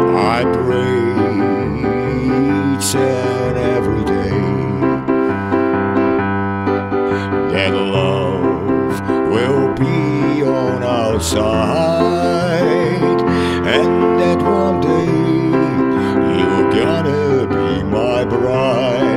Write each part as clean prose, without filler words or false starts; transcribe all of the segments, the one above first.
I pray each and every day that love will be on our side, and that one day you're gonna be my bride.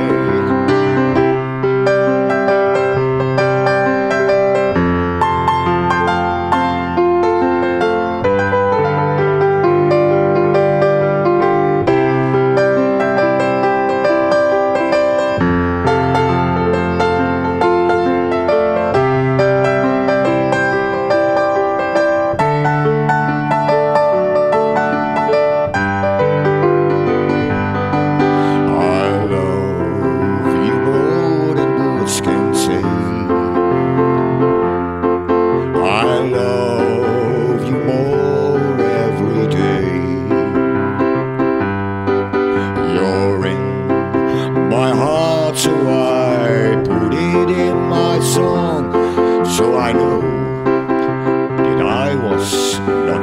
My heart, so I put it in my song, so I know that I was not